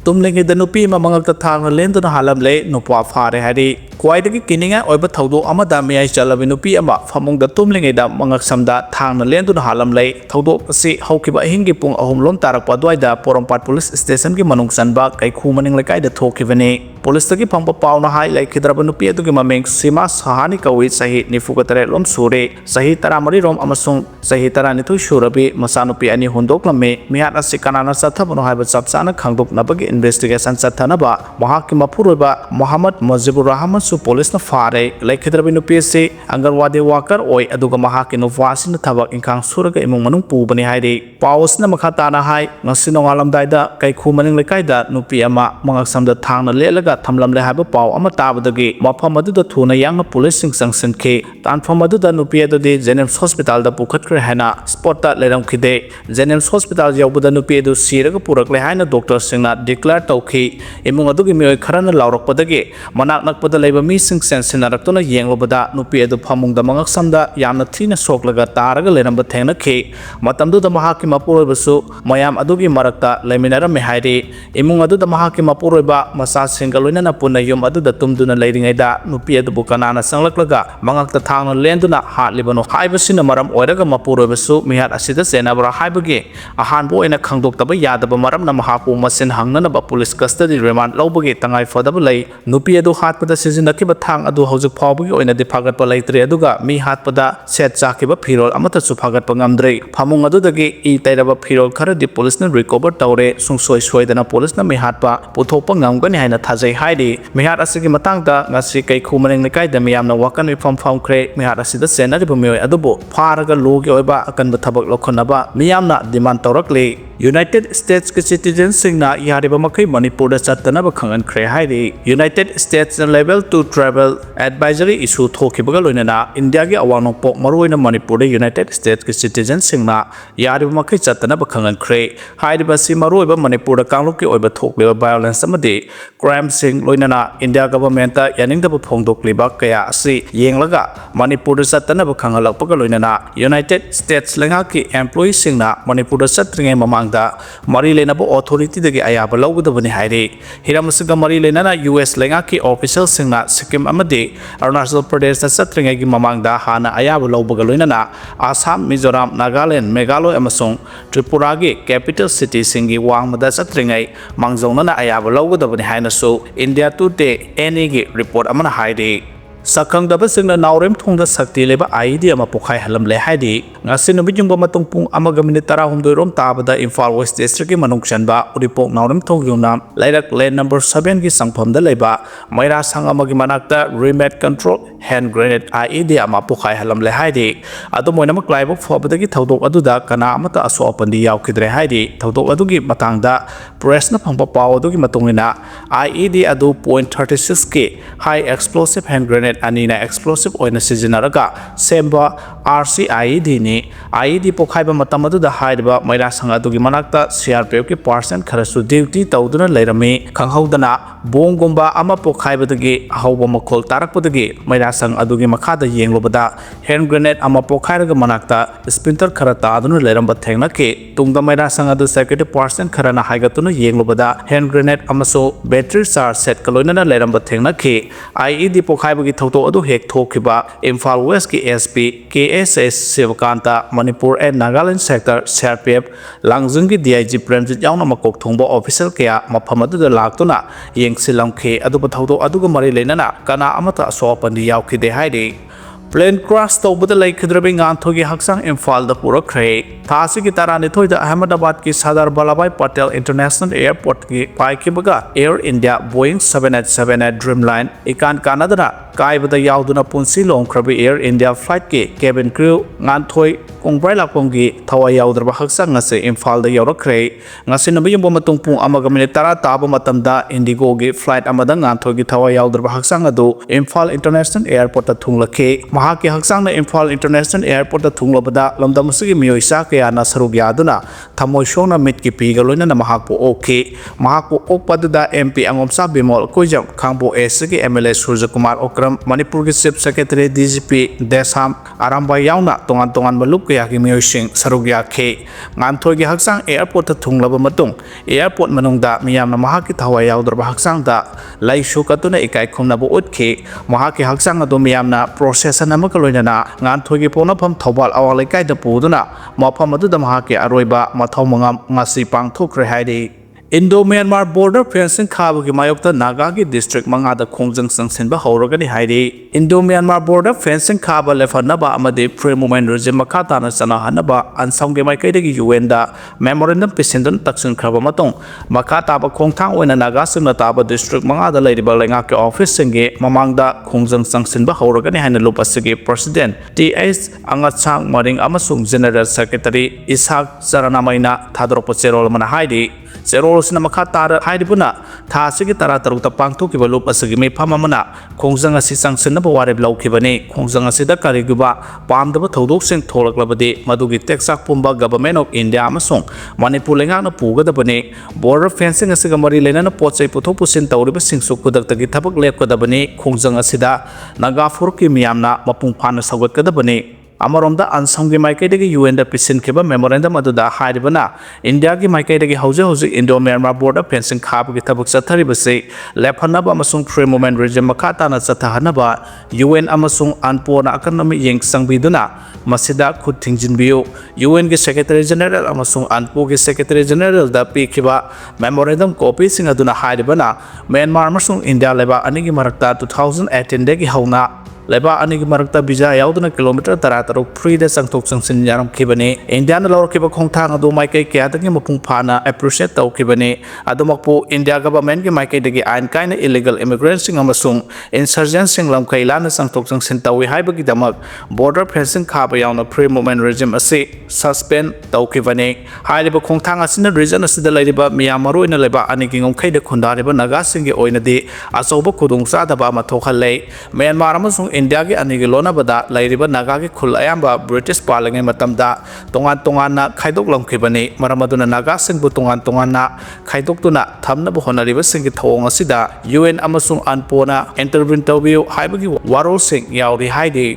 tumlingida nupi ama mangakta thangna lenduna halamle nupa phare hari kwaidagi kininga oiba thawdo amada miyai chalabi nupi ama famungda tumlingida mangaksamda thangna lenduna halamle thawdo asi haukiba hingi pung ahum lom tarakpa dwaida porompat police station gi manung sanba kaikhu maning lekaida thokibani police tagi phangpa pauna hai laikhidraba nupi adugi mameng sima sahani kawi sahi nifugatre lom sure sahi taramari rom amasung sahi taranithu shurabi masanupi ani hundoklame mihat asi kanana sathabano haiba chapchana khangdok nabagi investigation chathanaba mahakki mapuroba Muhammad Mujibur Rahman su police na phare laikhidrabi nupi se angarwadi worker oi aduga mahakki nuwasi na thabak ingkhang suraga imung manung pubani hairi paus na makhata na hai ngasi nongalamdaida kaikhu maning lekaida nupi ama mangaksamda thangna lelaga thamlamle haiba paw ama tabadagi mafam aduda thuna yang police sing sanction tanfam aduda nupi adudi Jennings hospital da pukhatkre haina spot ta leram khide Jennings hospital yaubuda nupi adu siraga purakle haina doctor singna declare tawkhi imung adugi mioi kharana laurakpadagi manak nakpada leiba mi sing sensinaraktuna yenglobada nupi adu phamungda mangaksamda yamna thina soklaga taraga leramba thengnakhi matamduda mahakki mapuroibasu mayam adugi marakta leiminarame hairi imung aduda mahakki mapuroiba masa singa loinana punna yum aduda tumduna leiringaida nupi adu bukanana sanglaklaga mangakta thangna lenduna hatlibano haibasina maram oiraga mapuroibasu mihat asida senabra haibagi ahanbo oina khangdoktaba yadaba maramna mahapu masin hangnanaba police custody remand lobagi tangai fodaba lei nupi adu hatpada sizinnakiba thang adu hojik phawbagi oina di phagatpa leitre aduga mi hatpada set chakiba phirol amata su phagatpa ngamdre phamung adudagi I tairaba phirol kharadi police na recover tawre sungsoi soidana police na mi hatpa puthokpa ngamgani haina thajai haidi mi hat asigi matangda ngasi kai khumaning lekai da miyamna wakan reform phawkre mi hat asida senariba mioi adubo pharaga logi oiba akanba thabak lokhonaba miyamna demand tawrakle United States ke citizens singna yariba makai Manipur da chattanaba khangan khre haidi United States level 2 travel advisory issue thokibaga loinana India gi awang pok maroina Manipur da United States ke citizens singna yariba makai chattanaba khangan khre haidiba si maroiba Manipur da kanglok ki oiba thokleba violence amadi crime sing loinana India government ta yaningdaba phongdokliba kaya asi yenglaga Manipur da chattanaba khangalakpaga loinana United States lenga ki employee singna Manipur da chatringai mamang da mari lenaba authority dagi ayaba lawgudabani hairi hiramasiga mari lenana US lenga ki official singna Sikkim amadi Arunachal Pradesh da chatringai gi mamang da hana ayaba lawbaga loinana Assam Mizoram Nagaland Meghalaya amasung Tripura gi capital city singi wangmada chatringai mangjongna ayaba lawgudabani haina su India Today any gi report amana hairi Sakangdaba singna naurem thongda sakti leba ID ama pokhai halam le haidi ngasi numijungba matung pung amaga minute 12 rom tabada Imphal West District ki manung chanba uripok naurem thongyungna lairak lane number 7 ki sangpham da leba maira sang amagi manakta remote control hand grenade IED ama pokhai halam le haidi adu moinama klaibok phobada ki thodok aduda kana amata aso apandi yaukidre haidi thodok adugi matangda press na phangpa paw adugi matungina IED adu .36 ki high explosive hand grenade anina explosive oina sizinaraga semba RCIED ni IED pokhaiba matam aduda haiba maira sang adugi manakta CRPF ki person kharasu duty tawduna leirami khanghaudana bongomba ama pokhaibadagi hauba makol tarakpadagi maira sang adugi makhada yenglobada hand grenade ama pokhairaga manakta splinter khara taaduna leiramba thengnaki tungda maira sang adu security person kharana haigatuna yenglobada hand grenade amaso battery charge set kaloinana leiramba thengnaki IED pokhaibagi thauto adu hek thokiba Imphal West ki SP KSS Sivakanta Manipur and Nagaland sector CRPF Langjung ki DIG Premjit yauna makok thongba official kaya mafam aduda laktuna yengsilamkhe aduba thauto aduga mari leinana kana amata asopandi yaukide haidi Plane crash tawbada laikhidrabi nganthogi haksang Imphal da purakre thasi ki tarani thoida Ahmedabad ki Sardar Vallabhbhai Patel International Airport ki paikibaga Air India Boeing 787 Dreamliner ikan kanadana kaibada yauduna punsi longkhrabi Air India flight ki cabin crew nganthoi kongbrai lakpomgi thawai yaudraba haksang ngase Imphal da yaurakre ngase nabiyumba matung pung amaga minute 10 taba matamda Indigo gi flight amada nganthogi thawai yaudraba haksang adu Imphal International Airport ta thunglakhe ꯃꯍꯥꯛꯀꯤ ꯍꯛꯆꯥꯡꯅ Imphal international ꯑꯦꯌꯔꯄꯣꯔꯠꯇ ꯊꯨꯡꯂꯕꯗ ꯂꯝꯗꯝ ꯑꯁꯤꯒꯤ ꯃꯤꯑꯣꯏ ꯀꯌꯥꯅ ꯁꯔꯨꯛ ꯌꯥꯗꯨꯅ ꯊꯃꯣꯏ ꯁꯣꯛꯅ ꯃꯤꯠꯀꯤ ꯄꯤꯒ ꯂꯣꯏꯅꯅ ꯃꯍꯥꯛꯄꯨ ꯑꯣꯛꯈꯤ ꯃꯍꯥꯛꯄꯨ ꯑꯣꯛꯄ ꯑꯗꯨꯗ MP ꯑꯉꯣꯝꯆꯥ ꯕꯤꯃꯣꯜ ꯀꯣꯏꯖꯝ ꯈꯥꯡꯕꯣꯛ ꯑꯦꯁꯀꯤ MLA ꯁꯨꯔꯖꯀꯨꯃꯥꯔ ꯑꯣꯀ꯭ꯔꯝ ꯃꯅꯤꯄꯨꯔꯒꯤ ꯆꯤꯐ ꯁꯦꯀ꯭ꯔꯦꯇꯔꯤ DGP ꯗꯦꯁꯥꯝ ꯑꯔꯥꯝꯕꯥꯏ ꯌꯥꯎꯅ ꯇꯣꯉꯥꯟ ꯇꯣꯉꯥꯟꯕ ꯂꯨꯞ ꯀꯌꯥꯒꯤ ꯃꯤꯑꯣꯏꯁꯤꯡ ꯁꯔꯨꯛ ꯌꯥꯈꯤ ꯉꯥꯟꯊꯣꯏꯒꯤ ꯍꯛꯆꯥꯡ ꯑꯦꯌꯔꯄꯣꯔꯠꯇ ꯊꯨꯡꯂꯕ ꯃꯇꯨꯡ ꯑꯦꯌꯔꯄꯣꯔꯠ ꯃꯅꯨꯡꯗ ꯃꯤꯌꯥꯝꯅ ꯃꯍꯥꯛꯀꯤ ꯊꯋꯥꯏ ꯌꯥꯎꯗ꯭ꯔꯕ ꯍꯛꯆꯥꯡꯗ ꯂꯩ ꯁꯨꯀꯠꯇꯨꯅ ꯏꯀꯥꯏ ꯈꯨꯝꯅꯕ ꯎꯠꯈꯤ ꯃꯍꯥꯛꯀꯤ ꯍꯛꯆꯥꯡ ꯑꯗꯨ ꯃꯤꯌꯥꯝꯅ ꯄ꯭ꯔꯣꯁꯦꯁꯟ ꯑꯃꯒ ꯂꯣꯏꯅꯅ ꯉꯥꯟꯊꯣꯏꯒꯤ ꯄꯣꯛꯅꯐꯝ ꯊꯧꯕꯥꯜ ꯑꯋꯥꯡ ꯂꯩꯀꯥꯏꯗ ꯄꯨꯗꯨꯅ ꯃꯐꯝ ꯑꯗꯨꯗ ꯃꯍꯥꯛꯀꯤ ꯑꯔꯣꯏꯕ ꯃꯊꯧ ꯃꯉꯝ ꯉꯁꯤ ꯄꯥꯡꯊꯣꯛꯈ꯭ꯔꯦ ꯍꯥꯏꯔꯤ Indo-Myanmar border fencing Khaba mayokta Nagagi district mangada khongjang sangsinba howragani hairi Indo-Myanmar border fencing Khaba lefanaba amadi free movement regime makata na sanahanaba ansangge maikaidagi UN da memorandum pisindun taksin khraba matong makata ba khongthang oina Naga simna taba district mangada leiriba lenga ke office singe mamangda khongjang sangsinba howragani haina lupasigi president TS Angatsang Maring amasung general secretary Ishak Saranamaina thadropa cherol mana hairi Zerolsina Makatara Haidibuna, Tasiki Tararuta Pangto Kibalup Asagimi Pamamana, Khongjang Sisang Sinabawari Blau Kibani, Khongjang Sida Kariguba, Pam the Todok Sing Tola Labadi, Madugi Texas Pumba Government of India Amasong, Manipulangana Puga the Bani, border fencing Asigamari Lena Potse Putopusin Tauriba Sing Sukudak the Gitabak Leko the Bani, Khongjang Asida, Naga Furki Miamna, Mapumpana Sawaka the Bani. Amaromda ansanggi maikaidagi UN da pisin kiba memorandum aduda hairibana India gi maikaidagi hauze Indo-Myanmar border fencing Khaba gi tabuk satharibase lephanaba amasung free movement regime makata na sathahanaba UN amasung anpona akanami yeng sangbiduna masida khut thingjinbiu UN gi secretary general amasung anpo gi secretary general da pikiba memorandum copy sing aduna hairibana Myanmar amasung India leba anigi marakta 2018 dagi hauna Leba anigi marakta bija yauduna kilometer tarataruk free de sangtok sangsin yaram kibani India na lawr kiba khongthang adu maikai kya dagi mapung phana appreciate taw kibani adumakpu India government gi maikai dagi ain kaina illegal immigrants sing amasung insurgents sing lamkai lana sangtok sangsin tawi haibagi damak border fencing Khaba yauna free movement regime ase suspend taw kibani hailiba khongthang asina region asida laiba miyamaru ina leba anigi ngomkai de khundariba Naga singi oinadi asoba khudung sadaba mathokhallei Myanmar amasung India ki anigi lona bada lairiba Naga ki khul ayamba British palangai matamda tongan na khaidok lamkhibani maramaduna Naga singbu tongan na khaidok tuna thamna bu honariba singi thawong asida UN amasung anpona intervene tawbiu haibagi warol sing yauri haidi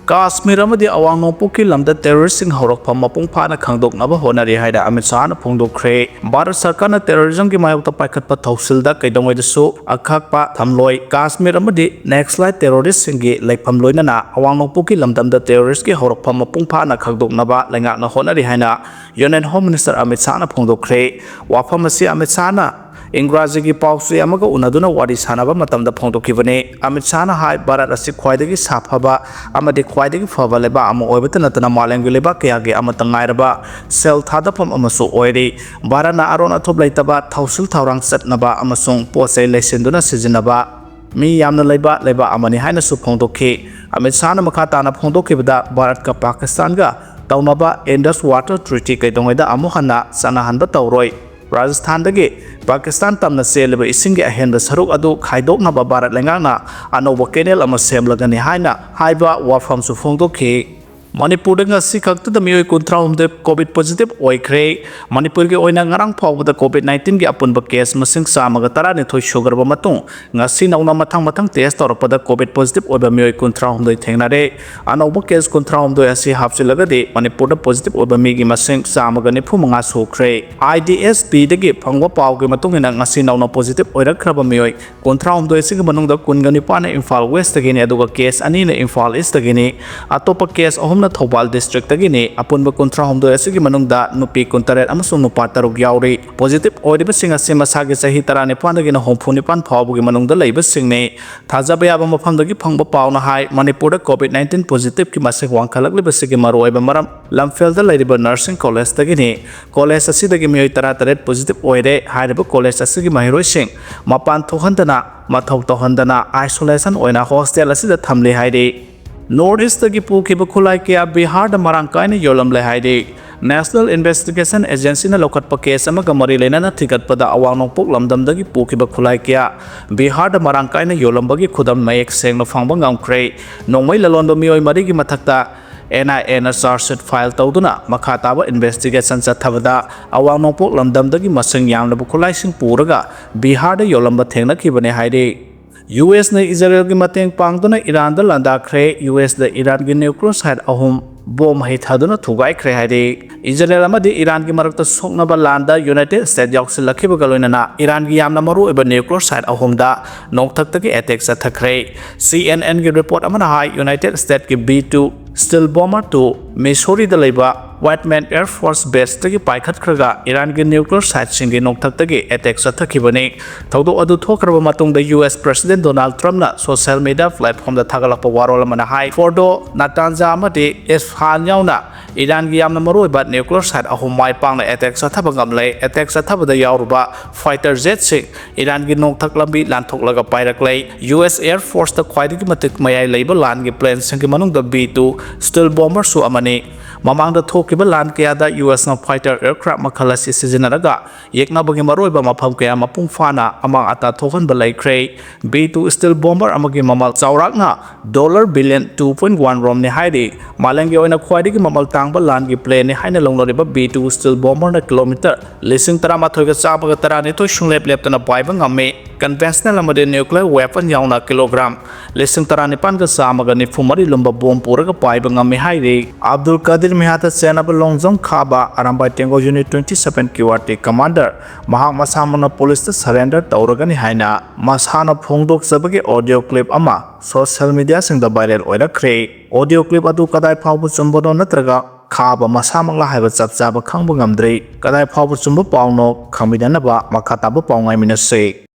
Kashmir amadi awang nongpoki lamda terrorist sing horokpham mapung phana khangdoknaba honari haida Amit Shah na phongdokkhre Bharat Sarkar na terrorism ki mayokta paikhatpa thausilda kaidongwaidasu akhakpa thamloi Kashmir amadi Naxalite terrorist singi laikpham loinana awang nongpoki lamdamda terrorist ki horokpham mapung phana khangdoknaba laingakna honari haina Union Home Minister Amit Shah na phongdokkhre wafam asi Amit Shah na Ingraji ki pausri amaga unaduna wari sanaba matamda phongdokibane Amit Shah na hai Bharat asi khwaidagi saphaba amadi khwaidagi phaba leba ama oibata natana malengi leba kayagi amata ngairaba sel thadapam amasu oiri Bharat na arona thop laitaba thausil thaurang satnaba amasung posai leisenduna sijinaba mi yamna leba amani haina su phongdokhi Amit Shah na makha tana phongdokibada Bharat ka Pakistan ga taunaba Indus Water Treaty kaidongaida amuhana sanahanba tauroi Rajasthan dagi Pakistan tamna seleba isingi ahenba saruk adu khaidoknaba Bharat lengana anoba kenel ama semlagani haina haiba wafam su phongdokhi Manipur nga si khakta da mioi kuntra humde COVID positive oikre Manipur ge oina ngarang phawda COVID-19 ge apunba case masing samaga tara ne thoi sugarba matung ngasi nauna mathang test toropada COVID positive oiba mioi kuntra humde thengnare anoba case kuntra humde asi hapsilaga de Manipur da positive oiba mi gi masing samaga ne phumanga sokre IDSP de ge phangwa paw ge matung ina ngasi nauna positive oirakhraba mioi kuntra humde sig manung da kungani pana Imphal West ge ne aduga case ani ne Imphal East ge ne atopa case na Thobal district tagini apunba kontra homdo asigi manungda Nupi kuntaret amasung nupa taruk yauri positive oiriba singa sema sagi sahi tarane pandagi na homphuni pan phawbugi manungda leiba singne thajaba yaba mafamdagi phangba pawna hai Manipur da COVID-19 positive ki masik wangkhalakliba sigi maroiba maram lamfelda leiriba nursing college tagini college asidagi mioi taret positive oire hairiba college asigi mahiroi sing mapan thohandana mathau tohandana isolation oina hostel asida thamle hairi North East-tagi pukiba khulai kaya Bihar-da marang kaina yolamlai haidi National Investigation Agency na lokatpa case amaga mari lenana thigatpada awang nongpok lamdamdagi pukiba khulai kaya Bihar-da marang kaina yolambagi khudam mayek sengna phangba ngamkhre nongmai lalonba mioi marigi mathakta NIA na charge sheet file tawduna makha taba investigation chathabada awang nongpok lamdamdagi masing yamlaba khulaising puraga Bihar-da yolamba thengnakibane haidi US na Israel ki mateng pangduna Iran da landakre US da Iran ki nuclear site ahum bom hai thaduna thugai khre haidi Israel amadi Iran ki marakta soknaba landa United States yauksilakhiba galoinana Iran ki yamna maru eba nuclear site ahum da nokthak taki attack sa thakre CNN ki report amana hai United States ki B2 Steel bomber to Missouri da leba Whiteman Air Force Base tagi paikhat khraga Iran ki nuclear site singi nokthak tagi attack sa thakibani thawdo adu thokraba matung da US President Donald Trump na social media platform da thagalakpa warol amana hai Fordo Natanza amadi Isfahan yauna Iran ki yamna maru eba nuclear site ahum mai pangna attack sa thaba ngamlai attack sa thaba da yawruba fighter jet sing Iran ki nokthak lambi lanthok laga pairaklai US Air Force da khwaidagi matik mayai leiba lan ki plane singi manung da B2 Steel bomber su amani mamangda thokiba lan kaya da US na fighter aircraft makhalasi sizinaraga yekna bagi maroiba mafam kaya mapung fana amang ata thokan balai kre B2 Steel bomber amagi mamal chawrakna $2 billion 2.1 rom ni haidi malengi oina khwaidagi mamal tangba lan gi plane ni haina longloriba B2 Steel bomber na kilometer lising tara mathoiga chabaga tara ni to shunglep leptana paiba ngame conventional amade nuclear weapon yauna kilogram lising tara ni pan ga samaga ni fumari lumba bom puraga paiba ngame haidi Abdul kadir mihata senaba longjang Khaba arambai tengo unit 27 QRT commander mahak masamana police ta surrender tauragani haina masana phongdok sabagi audio clip ama social media singda viral oirakre audio clip adu kadai phawbu chumbono natraga Khaba masamangla haiba chapchaba khangbu ngamdrei kadai phawbu chumbu pawno khamidanaba makhataba pawngai minase